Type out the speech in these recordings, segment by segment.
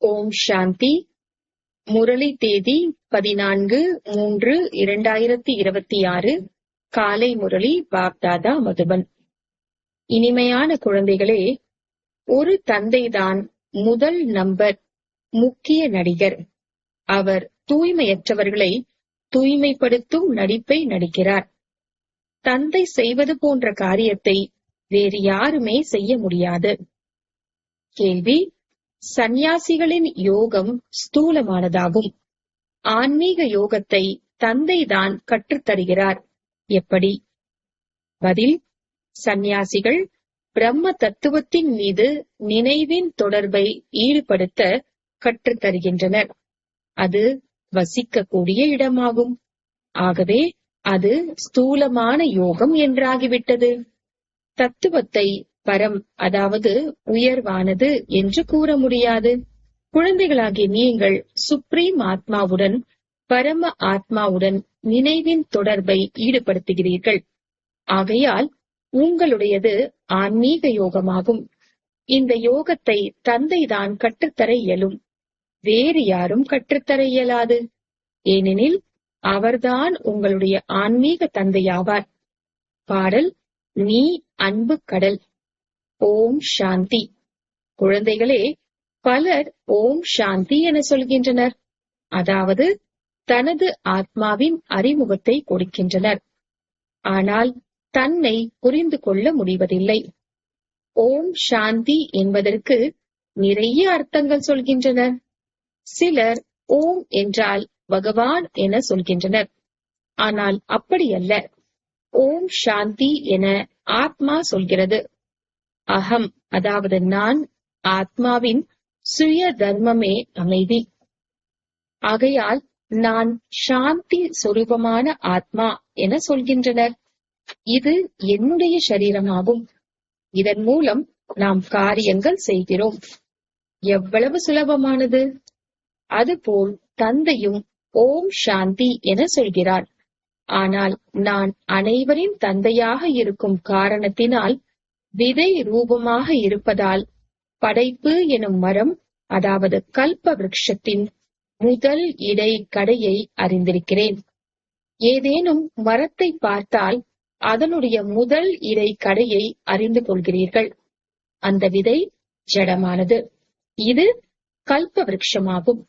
ஓம் சாந்தி. முரளி தேதி 14-3-2026. காலை முரளி பாப்தாதா மதுபன். இனிமையான குழந்தைகளே, ஒரு தந்தைதான் முதல் நம்பர் முக்கிய நடிகர். அவர் தூய்மையற்றவர்களை தூய்மைப்படுத்தும் நடிப்பை நடிக்கிறார். தந்தை செய்வது போன்ற காரியத்தை வேறு யாருமே செய்ய முடியாது. கேள்வி: சந்நியாசிகளின் யோகம் ஸ்தூலமானதாகும். ஆன்மீக யோகத்தை தந்தைதான் கற்றுத்தருகிறார். எப்படி? பதில்: சந்நியாசிகள் பிரம்ம தத்துவத்தின் மீது நினைவின் தொடர்பை ஈடுபடுத்த கற்றுத்தருகின்றனர். அது வசிக்கக்கூடிய இடமாகும். ஆகவே அது ஸ்தூலமான யோகம் என்றாகிவிட்டது. தத்துவத்தை பரம், அதாவது உயர்வானது என்று கூற முடியாது. குழந்தைகளாகிய நீங்கள் சுப்ரீம் ஆத்மாவுடன், பரம ஆத்மாவுடன் நினைவின் தொடர்பை ஈடுபடுத்துகிறீர்கள். ஆகையால் உங்களுடையது ஆன்மீக யோகமாகும். இந்த யோகத்தை தந்தைதான் கற்றுத்தர இயலும். வேறு யாரும் கற்றுத்தர இயலாது. ஏனெனில் அவர்தான் உங்களுடைய ஆன்மீக தந்தையாவார். பாடல்: நீ அன்பு கடல். ஓம் சாந்தி. குழந்தைகளே, பலர் ஓம் சாந்தி என சொல்கின்றனர். அதாவது தனது ஆத்மாவின் அறிமுகத்தை கொடுக்கின்றனர். ஆனால் தன்னை புரிந்து கொள்ள முடிவதில்லை. ஓம் சாந்தி என்பதற்கு நிறைய அர்த்தங்கள் சொல்கின்றனர். சிலர் ஓம் என்றால் பகவான் என சொல்கின்றனர். ஆனால் அப்படியல்ல. ஓம் சாந்தி என ஆத்மா சொல்கிறது. அகம், அதாவது நான், ஆத்மாவின் சுய தர்மமே அமைதி. ஆகையால் நான் சாந்தி சொரூபமான ஆத்மா என சொல்கின்றனர். இது என்னுடைய சரீரமாகும். இதன் மூலம் நாம் காரியங்கள் செய்கிறோம். எவ்வளவு சுலபமானது! அதுபோல் தந்தையும் ஓம் சாந்தி என சொல்கிறார். ஆனால் நான் அனைவரின் தந்தையாக இருக்கும் காரணத்தினால், விதை ரூபமாக இருப்பதால், படைப்பு எனும் மரம், அதாவது கல்ப விருட்சத்தின் முதல் இடை கடையை அறிந்திருக்கிறேன். ஏதேனும் மரத்தை பார்த்தால் அதனுடைய முதல் இடை கடையை அறிந்து கொள்கிறீர்கள். அந்த விதை ஜடமானது. இது கல்ப விருட்சமாகும்.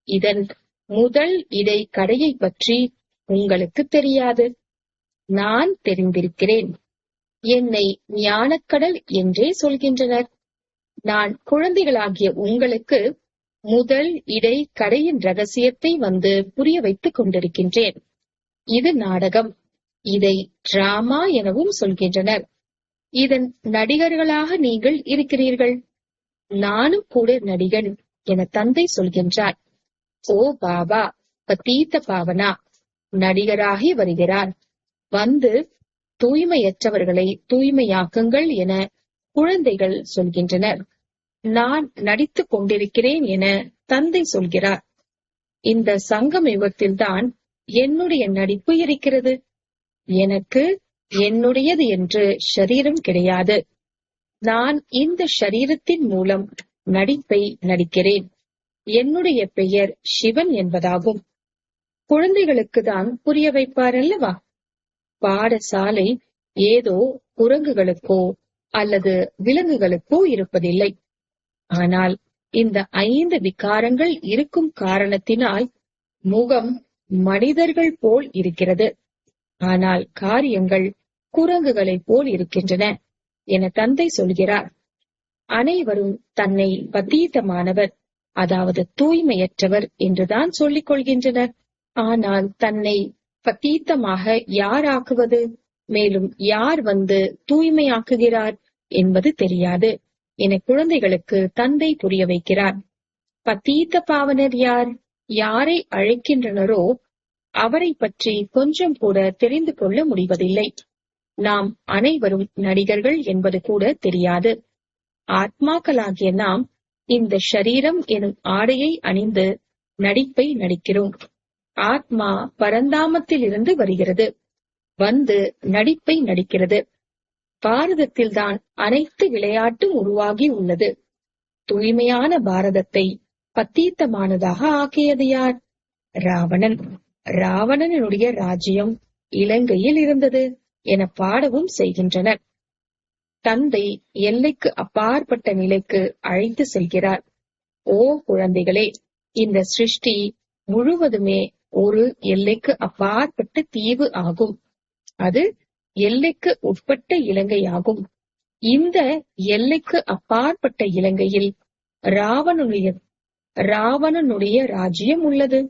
இதன் முதல் இடை கடையை பற்றி உங்களுக்கு தெரியாது. நான் தெரிந்திருக்கிறேன். என்னை ஞானக்கடல் என்றே சொல்கின்றனர். நான் குழந்தைகளாகிய உங்களுக்கு முதல் இடை கடையின் ரகசியத்தை வந்து புரிய வைத்துக் கொண்டிருக்கின்றேன். இது நாடகம். இதை டிராமா எனவும் சொல்கின்றனர். இதன் நடிகர்களாக நீங்கள் இருக்கிறீர்கள். நானும் கூட நடிகன் என தந்தை சொல்கின்றார். ஓ பாபா, பதீத பாவனா நடிகராகி வருகிறார். வந்து தூய்மையற்றவர்களை தூய்மையாக்குங்கள் என குழந்தைகள் சொல்கின்றனர். நான் நடித்துக் கொண்டிருக்கிறேன் என தந்தை சொல்கிறார். இந்த சங்கம் யுகத்தில்தான் என்னுடைய நடிப்பு இருக்கிறது. எனக்கு என்னுடையது என்று ஷரீரம் கிடையாது. நான் இந்த ஷரீரத்தின் மூலம் நடிப்பை நடிக்கிறேன். என்னுடைய பெயர் சிவன் என்பதாகும். குழந்தைகளுக்கு தான் புரிய வைப்பார் அல்லவா? பாடசாலை ஏதோ குரங்குகளுக்கோ அல்லது விலங்குகளுக்கோ இருப்பதில்லை. ஆனால் இந்த 5 விகாரங்கள் இருக்கும் காரணத்தினால் முகம் மனிதர்கள் போல் இருக்கிறது. ஆனால் காரியங்கள் குரங்குகளைப் போல் இருக்கின்றன என தந்தை சொல்கிறார். அனைவரும் தன்னை பதீதமானவர், அதாவது தூய்மையற்றவர் என்றுதான் சொல்லிக் கொள்கின்றனர். ஆனால் தன்னை பதீத்தமாக யார் ஆக்குவது, மேலும் யார் வந்து தூய்மையாக்குகிறார் என்பது தெரியாது என குழந்தைகளுக்கு தந்தை புரிய வைக்கிறார். பதீத்த பாவனர் யார்? யாரை அழைக்கின்றனரோ அவரை பற்றி கொஞ்சம் கூட தெரிந்து கொள்ள முடிவதில்லை. நாம் அனைவரும் நடிகர்கள் என்பது கூட தெரியாது. ஆத்மாக்களாகிய நாம் இந்த ஷரீரம் எனும் ஆடையை அணிந்து நடிப்பை நடிக்கிறோம். ஆத்மா பரந்தாமத்தில் இருந்து வருகிறது. வந்து நடிப்பை நடிக்கிறது. பாரதத்தில்தான் அனைத்து விளையாட்டும் உருவாகி உள்ளது. தூய்மையான பாரதத்தை பத்தீத்தமானதாக ஆக்கியது யார்? ராவணன். ராவணனுடைய ராஜ்யம் இலங்கையில் இருந்தது என பாடவும் செய்கின்றனர். தந்தை எல்லைக்கு அப்பாற்பட்ட நிலைக்கு அழைத்து செல்கிறார். ஓ குழந்தைகளே, இந்த சிருஷ்டி முழுவதுமே ஒரு எல்லைக்கு அப்பாற்பட்ட தீவு ஆகும். அது எல்லைக்கு உட்பட்ட இலங்கையாகும். இந்த எல்லைக்கு அப்பாற்பட்ட இலங்கையில் ராவணனுடைய ராஜ்யம் உள்ளது.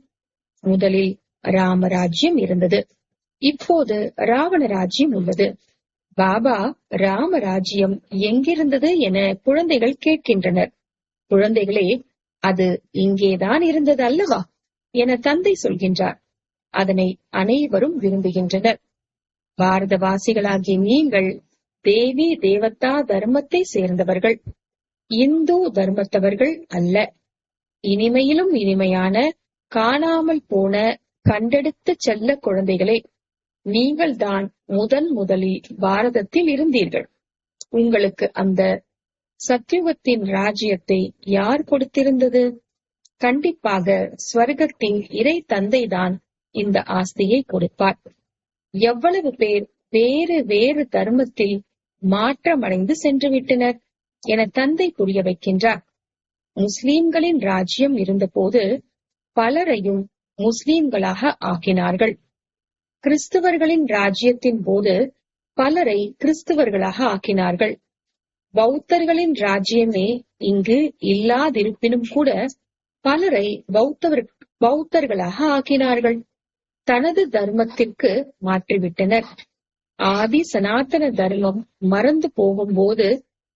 முதலில் ராமராஜ்யம் இருந்தது. இப்போது ராவண ராஜ்யம் உள்ளது. பாபா, ராமராஜ்யம் எங்கிருந்தது என குழந்தைகள் கேட்கின்றனர். குழந்தைகளே, அது இங்கேதான் இருந்தது அல்லவா என தந்தை சொல்கின்றார். அதனை அனைவரும் விரும்புகின்றனர். பாரதவாசிகளாகிய நீங்கள் தேவி தேவதா தர்மத்தை சேர்ந்தவர்கள், இந்து தர்மத்தவர்கள் அல்ல. இனிமையிலும் இனிமையான காணாமல் போன கண்டெடுத்து செல்ல குழந்தைகளே, நீங்கள் தான் முதலில் பாரதத்தில் இருந்தீர்கள். உங்களுக்கு அந்த சத்யுகத்தின் ராஜ்யத்தை யார் கொடுத்திருந்தது? கண்டிப்பாக ஸ்வர்க்கத்தின் இறை தந்தைதான் இந்த ஆஸ்தியை கொடுப்பார். எவ்வளவு பேர் வேறு வேறு தர்மத்தில் மாற்றமடைந்து சென்று விட்டனர் என தந்தை புரிய வைக்கின்றார். முஸ்லிம்களின் ராஜ்யம் இருந்தபோது பலரையும் முஸ்லிம்களாக ஆக்கினார்கள். கிறிஸ்துவர்களின் ராஜ்யத்தின் போது பலரை கிறிஸ்துவர்களாக ஆக்கினார்கள். பௌத்தர்களின் ராஜ்யமே இங்கு இல்லாதிருப்பினும் கூட பலரை பௌத்தர்களாக ஆக்கினார்கள். தனது தர்மத்திற்கு மாற்றிவிட்டனர். ஆதி சனாதன தர்மம் மறந்து போகும்போது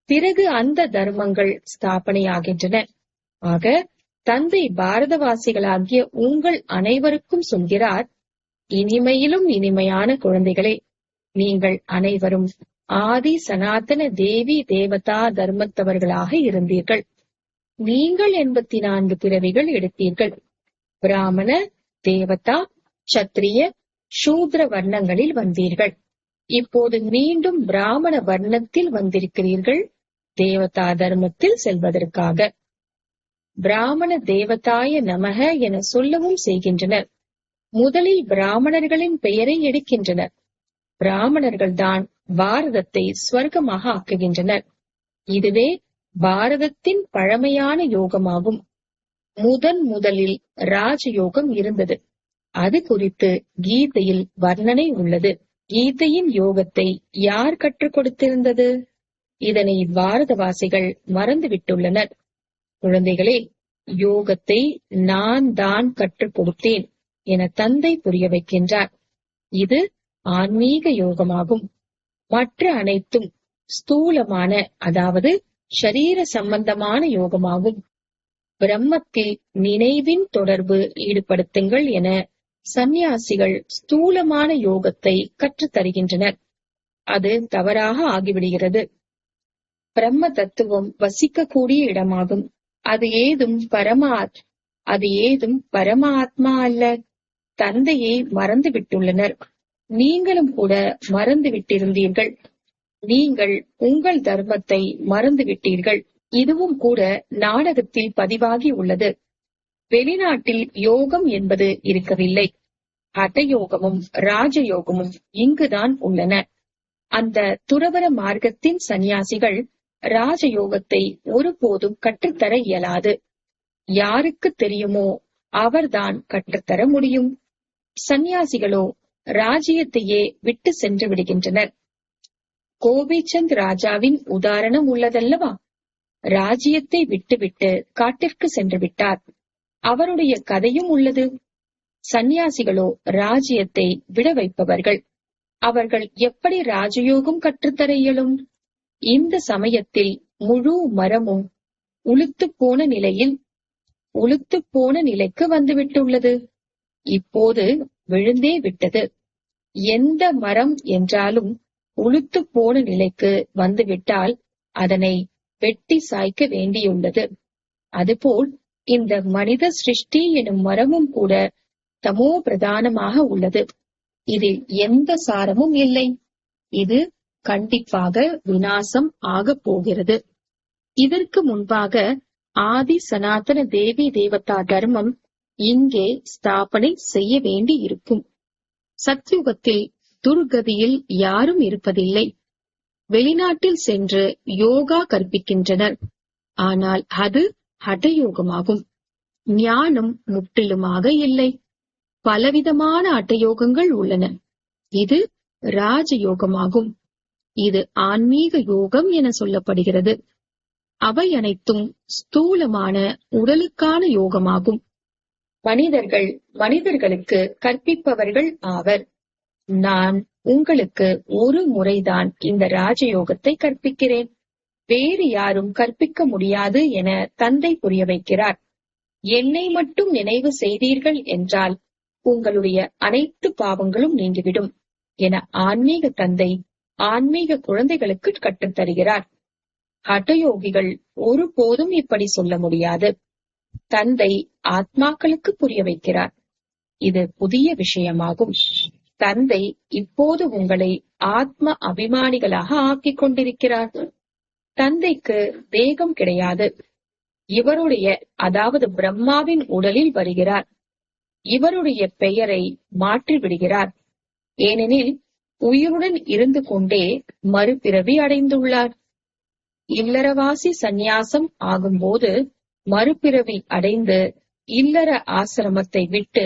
பிறகு அந்த தர்மங்கள் ஸ்தாபனையாகின்றன. ஆக தந்தை பாரதவாசிகளாகிய உங்கள் அனைவருக்கும் சொல்கிறார், இனிமையிலும் இனிமையான குழந்தைகளே, நீங்கள் அனைவரும் ஆதி சனாதன தேவி தேவதா தர்மத்தவர்களாக இருந்தீர்கள். நீங்கள் 84 பிறவிகள் எடுத்தீர்கள். பிராமண, தேவதா, சத்திரிய, சூத்ர வர்ணங்களில் வந்தீர்கள். இப்போது மீண்டும் பிராமண வர்ணத்தில் வந்திருக்கிறீர்கள், தேவதா தர்மத்தில் செல்வதற்காக. பிராமண தேவதாய நமக என சொல்லவும் செய்கின்றனர். முதலில் பிராமணர்களின் பெயரை எடுக்கின்றனர். பிராமணர்கள் தான் பாரதத்தை ஸ்வர்க்கமாக ஆக்குகின்றனர். இதுவே பாரதத்தின் பழமையான யோகமாகும். முதலில் ராஜயோகம் இருந்தது. அது குறித்து கீதையில் வர்ணனை உள்ளது. கீதையின் யோகத்தை யார் கற்றுக் கொடுத்திருந்தது? இதனை பாரதவாசிகள் மறந்துவிட்டுள்ளனர். குழந்தைகளே, யோகத்தை நான் தான் கற்றுக் கொடுத்தேன் என தந்தை புரிய வைக்கின்றார். இது ஆன்மீக யோகமாகும். மற்ற அனைத்தும் ஸ்தூலமான, அதாவது ஷரீர சம்பந்தமான யோகமாகும். பிரம்மத்தில் நினைவின் தொடர்பு ஈடுபடுத்துங்கள் என சந்நியாசிகள் ஸ்தூலமான யோகத்தை கற்றுத் தருகின்றனர். அது தவறாக ஆகிவிடுகிறது. பிரம்ம தத்துவம் வசிக்கக்கூடிய இடமாகும். அது ஏதும் பரம ஆத்மா அல்ல. தந்தையை மறந்து விட்டுள்ளனர். நீங்களும் கூட மறந்து விட்டிருந்தீர்கள். நீங்கள் உங்கள் தர்மத்தை மறந்து விட்டீர்கள். இதுவும் கூட நாடகத்தில் பதிவாகி உள்ளது. வெளிநாட்டில் யோகம் என்பது இருக்கவில்லை. ஹடயோகமும் ராஜயோகமும் இங்குதான் உள்ளன. அந்த துறவற மார்க்கத்தின் சந்நியாசிகள் ராஜயோகத்தை ஒருபோதும் கற்றுத்தர இயலாது. யாருக்கு தெரியுமோ அவர்தான் கற்றுத்தர முடியும். சந்நியாசிகளோ ராஜ்யத்தையே விட்டு சென்று விடுகின்றனர். கோபிச்சந்த் ராஜாவின் உதாரணம் உள்ளதல்லவா? ராஜ்யத்தை விட்டுவிட்டு காட்டிற்கு சென்று விட்டார். அவருடைய கதையும் உள்ளது. சந்நியாசிகளோ ராஜ்யத்தை விட வைப்பவர்கள். அவர்கள் எப்படி ராஜயோகம் கற்றுத்தர இயலும்? இந்த சமயத்தில் முழு மரமும் உளுத்துப் போன நிலைக்கு வந்துவிட்டுள்ளது. இப்போது விழுந்தே விட்டது. எந்த மரம் என்றாலும் உளுத்துப் போன நிலைக்கு வந்துவிட்டால் அதனை வெட்டி சாய்க்க வேண்டியுள்ளது. அதுபோல் இந்த மனித சிருஷ்டி எனும் மரமும் கூட தமோ பிரதானமாக உள்ளது. இதில் எந்த சாரமும் இல்லை. இது கண்டிப்பாக விநாசம் ஆகப் போகிறது. இதற்கு முன்பாக ஆதி சனாதன தேவி தேவதா தர்மம் இங்கே ஸ்தாபனை செய்ய வேண்டி இருக்கும். சத்யுகத்தில் துர்கதியில் யாரும் இருப்பதில்லை. வெளிநாட்டில் சென்று யோகா கற்பிக்கின்றனர். ஆனால் அது ஹடயோகமாகும். ஞானம் முற்றிலுமாக இல்லை. பலவிதமான அட்டயோகங்கள் உள்ளன. இது ராஜயோகமாகும். இது ஆன்மீக யோகம் என சொல்லப்படுகிறது. அவை அனைத்தும் ஸ்தூலமான உடலுக்கான யோகமாகும். மனிதர்கள் மனிதர்களுக்கு கற்பிப்பவர்கள் ஆவர். நான் உங்களுக்கு ஒரு முறைதான் இந்த ராஜயோகத்தை கற்பிக்கிறேன். வேறு யாரும் கற்பிக்க முடியாது என தந்தை புரிய வைக்கிறார். என்னை மட்டும் நினைவு செய்தீர்கள் என்றால் உங்களுடைய அனைத்து பாவங்களும் நீங்கிவிடும் என ஆன்மீக தந்தை ஆன்மீக குழந்தைகளுக்கு கற்றுத்தருகிறார். ஹடயோகிகள் ஒருபோதும் இப்படி சொல்ல முடியாது. தந்தை ஆத்மாக்களுக்கு புரிய வைக்கிறார். இது புதிய விஷயமாகும். தந்தை இப்போது உங்களை ஆத்ம அபிமானிகளாக ஆக்கிக் கொண்டிருக்கிறார். தந்தைக்கு தேகம் கிடையாது. இவருடைய அதாவது பிரம்மாவின் உடலில் வருகிறார். இவருடைய பெயரை மாற்றி விடுகிறார். ஏனெனில் உயிருடன் இருந்து கொண்டே மறுபிறவி அடைந்துள்ளார். இல்லறவாசி சந்நியாசம் ஆகும்போது மறுபிறவி அடைந்து இல்லற ஆசிரமத்தை விட்டு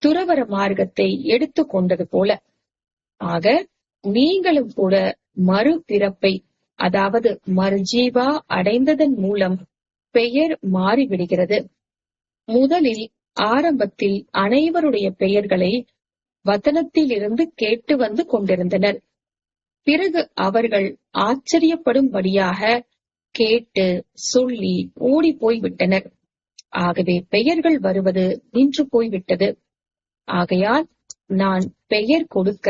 துறவற மார்க்கத்தை எடுத்துக் கொண்டது போல. ஆக நீங்களும் கூட மறுபிறப்பை அதாவது மறுஜீவா அடைந்ததன் மூலம் பெயர் மாறிவிடுகிறது. முதலில் ஆரம்பத்தில் அனைவருடைய பெயர்களை வதனத்தில் இருந்து கேட்டு வந்து கொண்டிருந்தனர். பிறகு அவர்கள் ஆச்சரியப்படும்படியாக கேட்டு சொல்லி ஓடி போய்விட்டனர். ஆகவே பெயர்கள் வருவது நின்று போய்விட்டது. ஆகையால் நான் பெயர் கொடுக்க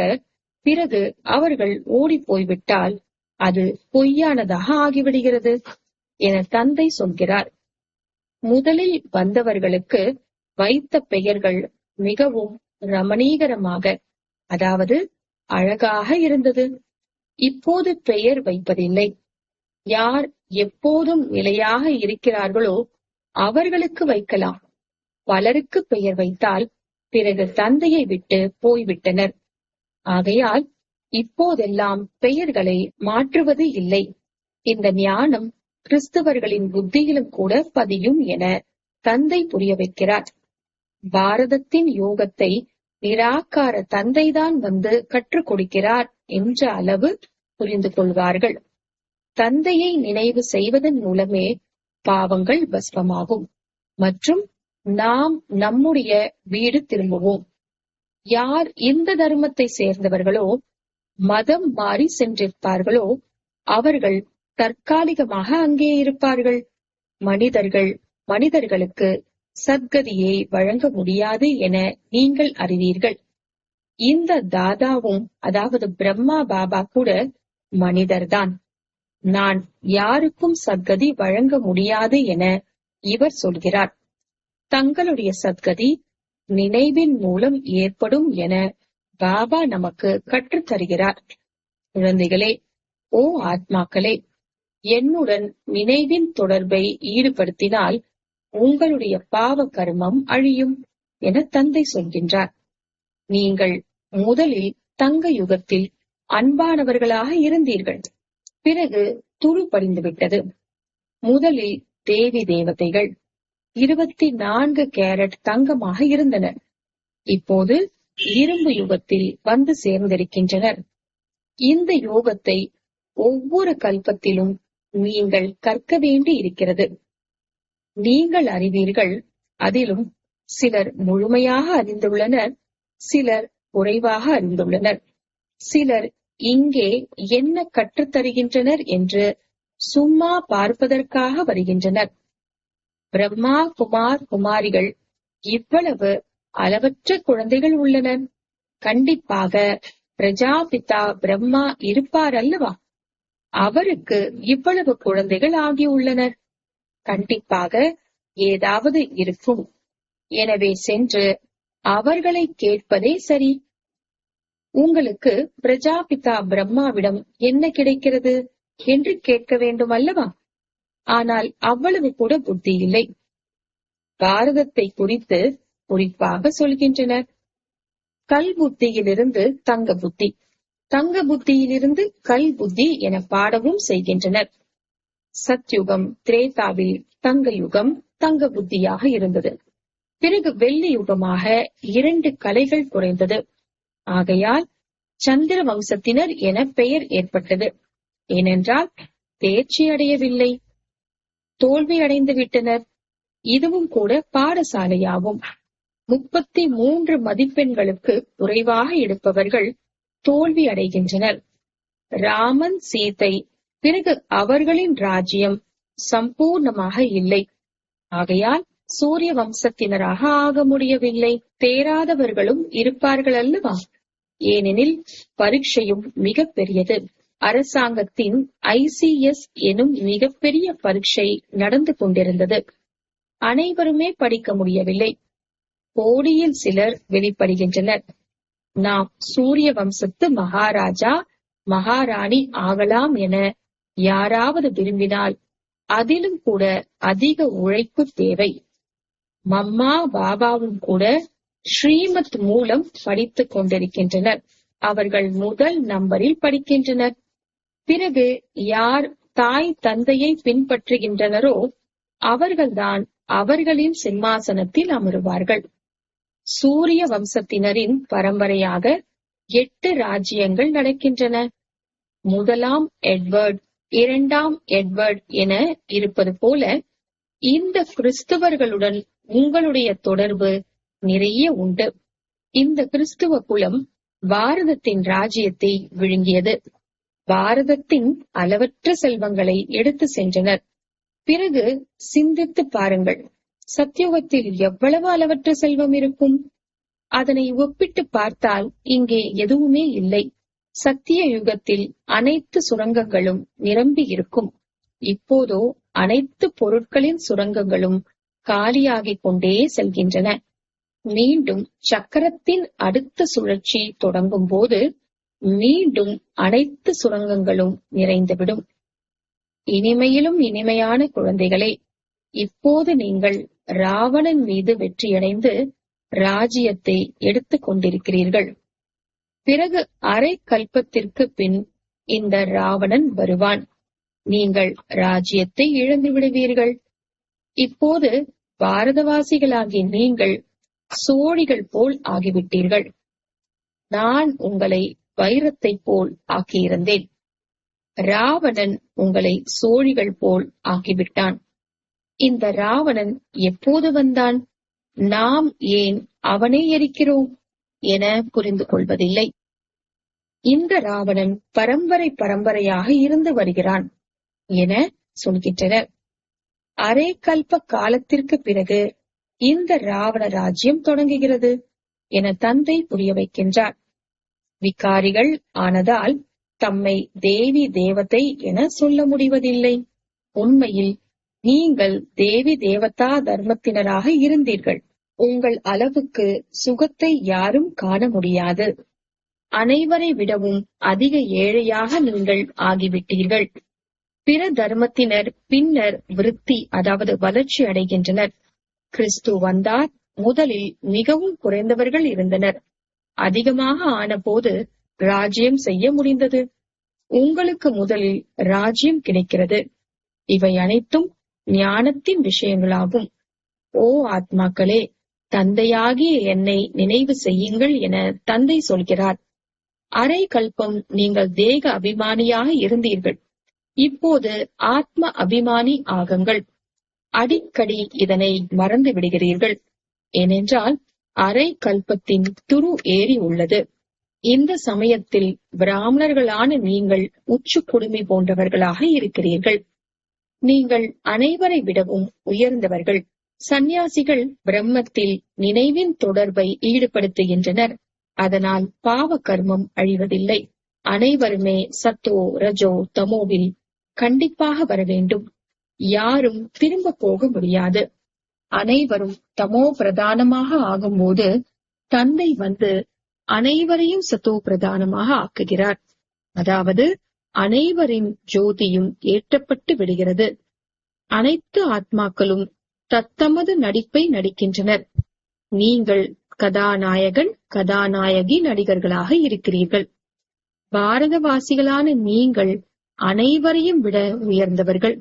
பிறகு அவர்கள் ஓடி போய்விட்டால் அது பொய்யானதாக ஆகிவிடுகிறது என தந்தை சொல்கிறார். முதலில் வந்தவர்களுக்கு வைத்த பெயர்கள் மிகவும் ரமணீகரமாக அதாவது அழகாக இருந்தது. இப்போது பெயர் வைப்பதில்லை. யார் எப்போதும் நிலையாக இருக்கிறார்களோ அவர்களுக்கு வைக்கலாம். பலருக்கு பெயர் வைத்தால் பிறகு தந்தையை விட்டு போய்விட்டனர். ஆகையால் இப்போதெல்லாம் பெயர்களை மாற்றுவது இல்லை. இந்த ஞானம் கிறிஸ்தவர்களின் புத்தியிலும் கூட பதியும் என தந்தை புரிய வைக்கிறார். பாரதத்தின் யோகத்தை நிராகார தந்தைதான் வந்து கற்றுக் கொடுக்கிறார் என்ற அளவு புரிந்து கொள்வார்கள். தந்தையை நினைவு செய்வதன் மூலமே பாவங்கள் பஸ்பமாகும் மற்றும் நாம் நம்முடைய வீடு திரும்புவோம். யார் இந்த தர்மத்தை சேர்ந்தவர்களோ மதம் மாறி சென்றிருப்பார்களோ அவர்கள் தற்காலிகமாக அங்கே இருப்பார்கள். மனிதர்களுக்கு சத்கதியை வழங்க முடியாது என நீங்கள் அறிவீர்கள். இந்த தாதாவும் அதாவது பிரம்மா பாபா கூட மனிதர்தான். நான் யாருக்கும் சத்கதி வழங்க முடியாது என இவர் சொல்கிறார். தங்களுடைய சத்கதி நினைவின் மூலம் ஏற்படும் என பாபா நமக்கு கற்றுத் தருகிறார். குழந்தைகளே, ஓ ஆத்மாக்களே, என்னுடன் நினைவின் தொடர்பை ஈடுபடுத்தினால் உங்களுடைய பாவ கர்மம் அழியும் என தந்தை சொல்கின்றார். நீங்கள் முதலில் தங்க யுகத்தில் அன்பானவர்களாக இருந்தீர்கள். பிறகு துரு படிந்துவிட்டது. முதலில் தேவி தேவதைகள் 24 கேரட் தங்கமாக இருந்தனர். இப்போது இரும்பு யுகத்தில் வந்து சேர்ந்திருக்கின்றனர். இந்த யோகத்தை ஒவ்வொரு கல்பத்திலும் நீங்கள் கற்க வேண்டி இருக்கிறது. நீங்கள் அறிவீர்கள். அதிலும் சிலர் முழுமையாக அறிந்துள்ளனர், சிலர் குறைவாக அறிந்துள்ளனர். சிலர் இங்கே என்ன கற்றுத்தருகின்றனர் என்று சும்மா பார்ப்பதற்காக வருகின்றனர். பிரம்மா குமார் குமாரிகள் இவ்வளவு அளவற்ற குழந்தைகள் உள்ளனர். கண்டிப்பாக பிரஜாபிதா பிரம்மா இருப்பார் அல்லவா? அவருக்கு இவ்வளவு குழந்தைகள் ஆகியுள்ளனர். கண்டிப்பாக ஏதாவது இருக்கும். எனவே சென்று அவர்களை கேட்பதே சரி. உங்களுக்கு பிரஜாபிதா பிரம்மாவிடம் என்ன கிடைக்கிறது என்று கேட்க வேண்டும் அல்லவா? ஆனால் அவ்வளவு கூட புத்தி இல்லை. பாரதத்தை குறித்து குறிப்பாக சொல்கின்றனர். கல் புத்தியிலிருந்து தங்க புத்தி, தங்க புத்தியிலிருந்து கல் புத்தி என பாடவும் செய்கின்றனர். சத்யுகம் திரேதாவில் தங்க யுகம் தங்க புத்தியாக இருந்தது. பிறகு வெள்ளி யுகமாக 2 கலைகள் குறைந்தது. ஆகையால் சந்திர வம்சத்தினர் என பெயர் ஏற்பட்டது. ஏனென்றால் தேர்ச்சி அடையவில்லை, தோல்வி அடைந்து விட்டனர். இதுவும் கூட பாடசாலையாகும். 33 மதிப்பெண்களுக்கு குறைவாக எடுப்பவர்கள் தோல்வி அடைகின்றனர். ராமன் சீதை, பிறகு அவர்களின் ராஜ்யம் சம்பூர்ணமாக இல்லை. ஆகையால் சூரிய வம்சத்தினராக ஆக முடியவில்லை. தேராதவர்களும் இருப்பார்கள் அல்லவா? ஏனெனில் பரீட்சையும் மிக பெரியது. அரசாங்கத்தின் ICS எனும் மிகப்பெரிய பரீட்சை நடந்து கொண்டிருந்தது. அனைவருமே படிக்க முடியவில்லை. கோடியில் சிலர் வெளிப்படுகின்றனர். நாம் சூரிய வம்சத்து மகாராஜா மகாராணி ஆகலாம் என யாராவது விரும்பினால் அதிலும் கூட அதிக உழைப்பு தேவை. மம்மா பாபாவும் கூட ஸ்ரீமத் மூலம் படித்துக் கொண்டிருக்கின்றனர். அவர்கள் முதல் நம்பரில் படிக்கின்றனர். பிறகு யார் தாய் தந்தையை பின்பற்றுகின்றனரோ அவர்கள்தான் அவர்களின் சிம்மாசனத்தில் அமருவார்கள். சூரிய வம்சத்தினரின் பரம்பரையாக 8 ராஜ்யங்கள் நடக்கின்றன. முதலாம் எட்வர்ட், 2ஆம் எட்வர்ட் என இருப்பது போல இந்த கிறிஸ்தவர்களுடன் உங்களுடைய தொடர்பு நிறைய உண்டு. இந்த கிறிஸ்துவ குலம் பாரதத்தின் ராஜ்யத்தை விழுங்கியது. பாரதத்தின் அளவற்ற செல்வங்களை எடுத்து சென்றனர். பிறகு சிந்தித்து பாருங்கள், சத்தியுகத்தில் எவ்வளவு அளவற்ற செல்வம் இருக்கும்? அதனை ஒப்பிட்டு பார்த்தால் இங்கே எதுவுமே இல்லை. சத்திய யுகத்தில் அனைத்து சுரங்கங்களும் நிரம்பி இருக்கும். இப்போதோ அனைத்து பொருட்களின் சுரங்கங்களும் காலியாகிக் கொண்டே செல்கின்றன. மீண்டும் சக்கரத்தின் அடுத்த சுழற்சி தொடங்கும் போது மீண்டும் அனைத்து சுரங்கங்களும் நிறைந்துவிடும். இனிமையிலும் இனிமையான குழந்தைகளே, இப்போது நீங்கள் ராவணன் மீது வெற்றியடைந்து ராஜ்யத்தை எடுத்துக் கொண்டிருக்கிறீர்கள். பிறகு அரை கல்பத்திற்கு பின் இந்த ராவணன் வருவான். நீங்கள் ராஜ்யத்தை இழந்து விடுவீர்கள். இப்போது பாரதவாசிகளாகிய நீங்கள் சோழிகள் போல் ஆகிவிட்டீர்கள். நான் உங்களை வைரத்தை போல் ஆக்கியிருந்தேன். ராவணன் உங்களை சோழிகள் போல் ஆக்கிவிட்டான். இந்த ராவணன் எப்போது வந்தான்? நாம் ஏன் அவனை எரிக்கிறோம் என புரிந்து கொள்வதில்லை. இந்த ராவணன் பரம்பரையாக இருந்து வருகிறான் என சொல்கின்றனர். அரை கல்ப காலத்திற்கு பிறகு இந்த ராவண ராஜ்யம் தொடங்குகிறது என தந்தை புரிய வைக்கின்றார். விகாரிகள் ஆனதால் தம்மை தேவி தேவதை என சொல்ல முடிவதில்லை. உண்மையில் நீங்கள் தேவி தேவதா தர்மத்தினராக இருந்தீர்கள். உங்கள் அளவுக்கு சுகத்தை யாரும் காண முடியாது. அனைவரை விடவும் அதிக ஏழையாக நீங்கள் ஆகிவிட்டீர்கள். பிற தர்மத்தினர் பின்னர் விருத்தி அதாவது வளர்ச்சி அடைகின்றனர். கிறிஸ்து வந்தார். முதலில் மிகவும் குறைந்தவர்கள் இருந்தனர். அதிகமாக ஆனபோது ராஜ்யம் செய்ய முடிந்தது. உங்களுக்கு முதலில் ராஜ்யம் கிடைக்கிறது. இவை அனைத்தும் ஞானத்தின் விஷயங்களாகும். ஓ ஆத்மாக்களே, தந்தையாகிய என்னை நினைவு செய்யுங்கள் என தந்தை சொல்கிறார். அரை கல்பம் நீங்கள் தேக அபிமானியாக இருந்தீர்கள். இப்போது ஆத்ம அபிமானி ஆகுங்கள். அடிக்கடி இதனை மறந்து விடுகிறீர்கள். ஏனென்றால் அரை கல்பத்தின் துரு ஏறி உள்ளது. இந்த சமயத்தில் பிராமணர்களான நீங்கள் உச்சு குடுமி போன்றவர்களாக இருக்கிறீர்கள். நீங்கள் அனைவரை விடவும் உயர்ந்தவர்கள். சந்நியாசிகள் பிரம்மத்தில் நினைவின் தொடர்பை ஈடுபடுத்துகின்றனர். அதனால் பாவ கர்மம் அழிவதில்லை. அனைவருமே சத்தோ ரஜோ தமோவில் கண்டிப்பாக வர வேண்டும். யாரும் திரும்ப போக முடியாது. அனைவரும் தமோ பிரதானமாக ஆகும்போது தந்தை வந்து அனைவரையும் சத்தோ பிரதானமாக ஆக்குகிறார். அதாவது அனைவரின் ஜோதியும் ஏற்றப்பட்டு விடுகிறது. அனைத்து ஆத்மாக்களும் தத்தமது நடிப்பை நடிக்கின்றனர். நீங்கள் கதாநாயகன் கதாநாயகி நடிகர்களாக இருக்கிறீர்கள். பாரதவாசிகளான நீங்கள் அனைவரையும் விட உயர்ந்தவர்கள்.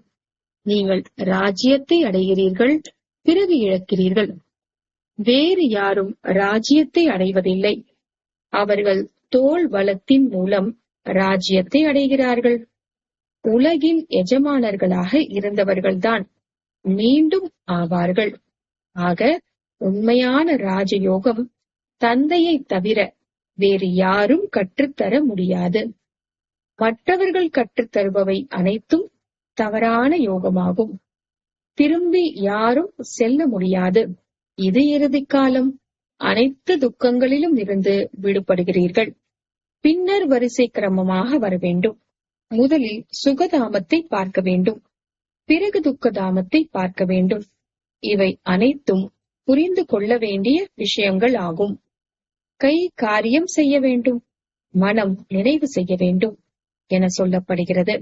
நீங்கள் ராஜ்யத்தை அடைகிறீர்கள், பிறகு இழக்கிறீர்கள். வேறு யாரும் ராஜ்யத்தை அடைவதில்லை. அவர்கள் தோல் வளத்தின் மூலம் ராஜ்யத்தை அடைகிறார்கள். உலகின் எஜமானர்களாக இருந்தவர்கள்தான் மீண்டும் ஆவார்கள். ஆக உண்மையான ராஜயோகம் தந்தையை தவிர வேறு யாரும் கற்றுத்தர முடியாது. மற்றவர்கள் கற்றுத்தருபவை அனைத்தும் தவறான யோகமாகும். திரும்பி யாரும் செல்ல முடியாது. இது இறுதி காலம். அனைத்து துக்கங்களிலும் இருந்து விடுபடுகிறீர்கள். பின்னர் வரிசை கிரமமாக வர வேண்டும். முதலில் சுகதாமத்தை பார்க்க வேண்டும், பிறகு துக்கதாமத்தை பார்க்க வேண்டும். இவை அனைத்தும் புரிந்து கொள்ள வேண்டிய விஷயங்கள் ஆகும். கை காரியம் செய்ய வேண்டும், மனம் நினைவு செய்ய வேண்டும் என சொல்லப்படுகிறது.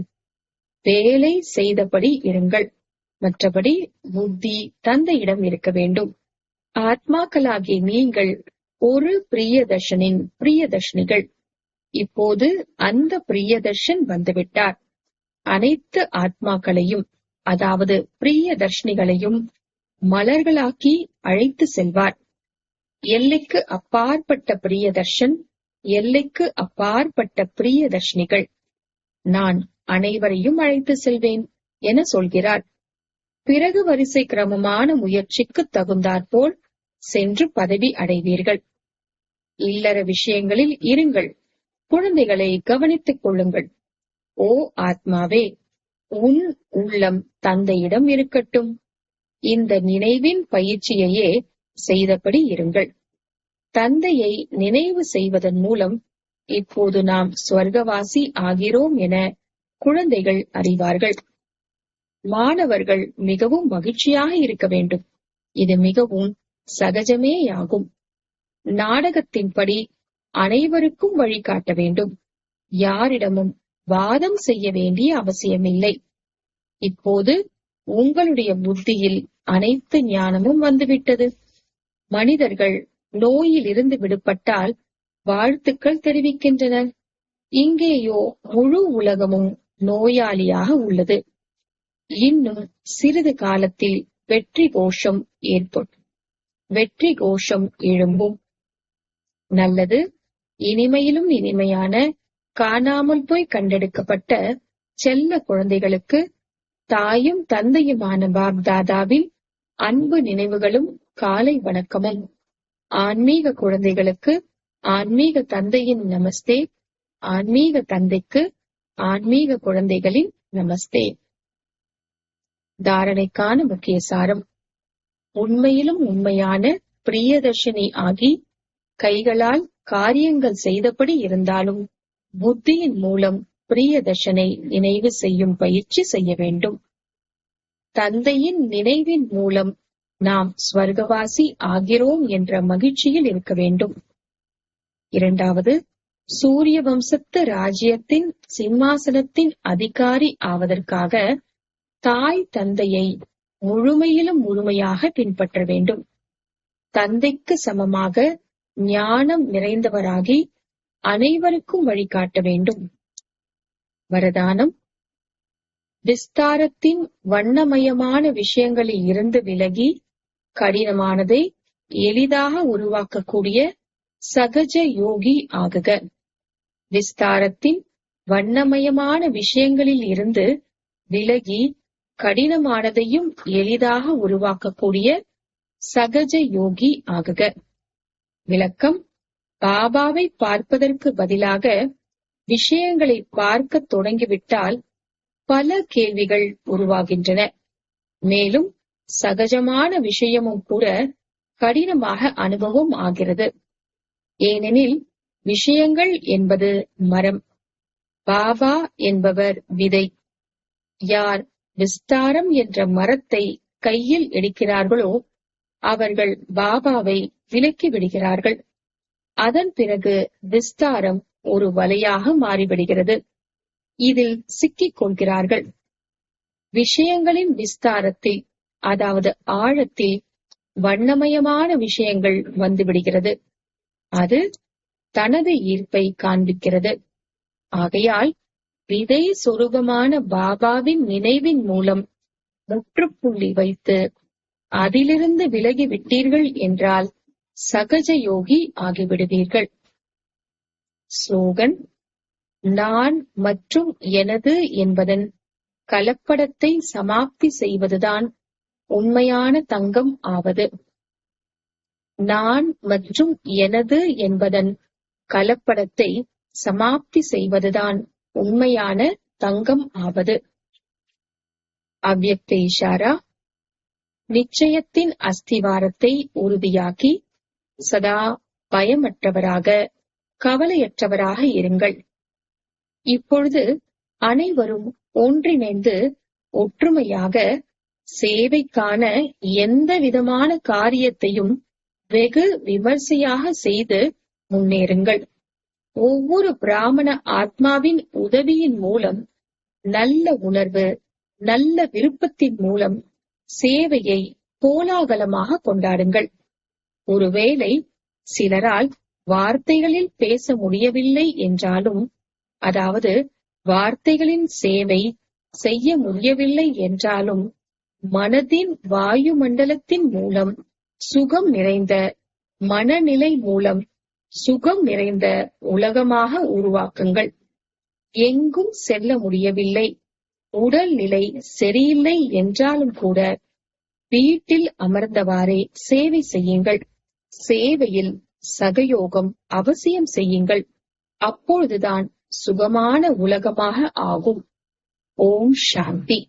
வேலை செய்தபடி இருங்கள், மற்றபடி புத்தி தந்தையிடம் இருக்க வேண்டும். ஆத்மாக்களாகிய நீங்கள் ஒரு பிரியதர்ஷனின் பிரியதர்ஷினிகள். இப்போது அந்த பிரியதர்ஷன் வந்துவிட்டார். அனைத்து ஆத்மாக்களையும், அதாவது பிரியதர்ஷினிகளையும் மலர்களாக்கி அழைத்து செல்வார். எல்லைக்கு அப்பாற்பட்ட பிரியதர்ஷன், எல்லைக்கு அப்பாற்பட்ட பிரியதர்ஷினிகள். நான் அனைவரையும் அழைத்து செல்வேன் என சொல்கிறார். பிறகு வரிசை கிரமமான முயற்சிக்கு தகுந்தாற்போல் சென்று பதவி அடைவீர்கள். இல்லற விஷயங்களில் இருங்கள். குழந்தைகளை கவனித்துக் கொள்ளுங்கள். ஓ ஆத்மாவே, உன் உள்ளம் தந்தையிடம் இருக்கட்டும். இந்த நினைவின் பயிற்சியையே செய்தபடி இருங்கள். தந்தையை நினைவு செய்வதன் மூலம் இப்போது நாம் ஸ்வர்கவாசி ஆகிறோம் என குழந்தைகள் அறிவார்கள். மாணவர்கள் மிகவும் மகிழ்ச்சியாக இருக்க வேண்டும். இது மிகவும் சகஜமேயாகும். நாடகத்தின்படி அனைவருக்கும் வழிகாட்ட வேண்டும். யாரிடமும் வாதம் செய்ய வேண்டிய அவசியமில்லை. இப்போது உங்களுடைய புத்தியில் அனைத்து ஞானமும் வந்துவிட்டது. மனிதர்கள் நோயில் இருந்து விடுபட்டால் வாழ்த்துக்கள் தெரிவிக்கின்றனர். இங்கேயோ முழு உலகமும் நோயாளியாக உள்ளது. இன்னும் சிறிது காலத்தில் வெற்றி கோஷம் ஏற்படும். வெற்றி கோஷம் எழும்பும். நல்லது. இனிமையிலும் இனிமையான காணாமல் போய் கண்டெடுக்கப்பட்ட செல்ல குழந்தைகளுக்கு தாயும் தந்தையுமான பாப்தாதாவின் அன்பு நினைவுகளும் காலை வணக்கமும். ஆன்மீக குழந்தைகளுக்கு ஆன்மீக தந்தையின் நமஸ்தே. ஆன்மீக தந்தைக்கு ஆன்மீக குழந்தைகளின் நமஸ்தே. தாரணைக்கான முக்கிய சாரம்: உண்மையிலும் உண்மையான பிரியதர்ஷினி ஆகி கைகளால் காரியங்கள் செய்தபடி இருந்தாலும் புத்தியின் மூலம் பிரியதர்ஷனை நினைவு செய்யும் பயிற்சி செய்ய வேண்டும். தந்தையின் நினைவின் மூலம் நாம் ஸ்வர்கவாசி ஆகிறோம் என்ற மகிழ்ச்சியில் இருக்க வேண்டும். இரண்டாவது, சூரிய வம்சத்து ராஜ்யத்தின் சிம்மாசனத்தின் அதிகாரி ஆவதற்காக தாய் தந்தையை முழுமையிலும் முழுமையாக பின்பற்ற வேண்டும். தந்தைக்கு சமமாக ஞானம் நிறைந்தவராகி அனைவருக்கும் வழிகாட்ட வேண்டும். வரதானம்: விஸ்தாரத்தின் வண்ணமயமான விஷயங்களில் இருந்து விலகி கடினமானதை எளிதாக உருவாக்கக்கூடிய சகஜ யோகி ஆகுக. விஸ்தாரத்தின் வண்ணமயமான விஷயங்களில் இருந்து விலகி கடினமானதையும் எளிதாக உருவாக்கக்கூடிய சகஜ யோகி ஆகுக. விளக்கம்: பாபாவை பார்ப்பதற்கு பதிலாக விஷயங்களை பார்க்க தொடங்கிவிட்டால் பல கேள்விகள் உருவாகின்றன. மேலும் சகஜமான விஷயமும் கூட கடினமாக அனுபவம் ஆகிறது. ஏனெனில் விஷயங்கள் என்பது மரம், பாபா என்பவர் விதை. யார் விஸ்தாரம் என்ற மரத்தை கையில் எடுக்கிறார்களோ அவர்கள் பாபாவை விலக்கி விடுகிறார்கள். அதன் பிறகு விஸ்தாரம் ஒரு வலையாக மாறிவிடுகிறது. இதில் சிக்கிக் கொள்கிறார்கள். விஷயங்களின் விஸ்தாரத்தில், அதாவது ஆழத்தில் வண்ணமயமான விஷயங்கள் வந்துவிடுகிறது. அது தனது ஈர்ப்பை காண்பிக்கிறது. ஆகையால் விதை சொரூபமான பாபாவின் நினைவின் மூலம் முற்றுப்புள்ளி வைத்து அதிலிருந்து விலகி விட்டீர்கள் என்றால் சகஜ யோகி ஆகிவிடுவீர்கள். ஸ்லோகன்: நான் மற்றும் எனது என்பதன் கலப்படத்தை சமாப்தி செய்வதுதான் உண்மையான தங்கம் ஆவது. நான் மற்றும் எனது என்பதன் கலப்படத்தை சமாப்தி செய்வதுதான் உண்மையான தங்கம் ஆவது. அவ்யக்த இஷாரா: நிச்சயத்தின் அஸ்திவாரத்தை உறுதியாக்கி சதா பயமற்றவராக, கவலையற்றவராக இருங்கள். இப்பொழுது அனைவரும் ஒன்றிணைந்து ஒற்றுமையாக சேவைக்கான எந்த விதமான காரியத்தையும் வெகு விமர்சையாக செய்து முன்னேறுங்கள். ஒவ்வொரு பிராமண ஆத்மாவின் உதவியின் மூலம், நல்ல உணர்வு, நல்ல விருப்பத்தின் மூலம் சேவையை கோலாகலமாக கொண்டாடுங்கள். ஒருவேளை சிலரால் வார்த்தைகளில் பேச முடியவில்லை என்றாலும், அதாவது வார்த்தைகளின் சேவை செய்ய முடியவில்லை என்றாலும், மனதின் வாயு மண்டலத்தின் மூலம் சுகம் நிறைந்த மனநிலை மூலம் சுகம் நிறைந்த உலகமாக உருவாக்குங்கள். எங்கும் செல்ல முடியவில்லை, உடல்நிலை சரியில்லை என்றாலும் கூட வீட்டில் அமர்ந்தவாறே சேவை செய்யுங்கள். சேவையில் சகயோகம் அவசியம் செய்யுங்கள். அப்பொழுதுதான் சுகமான உலகமாக ஆகும். ஓம் சாந்தி.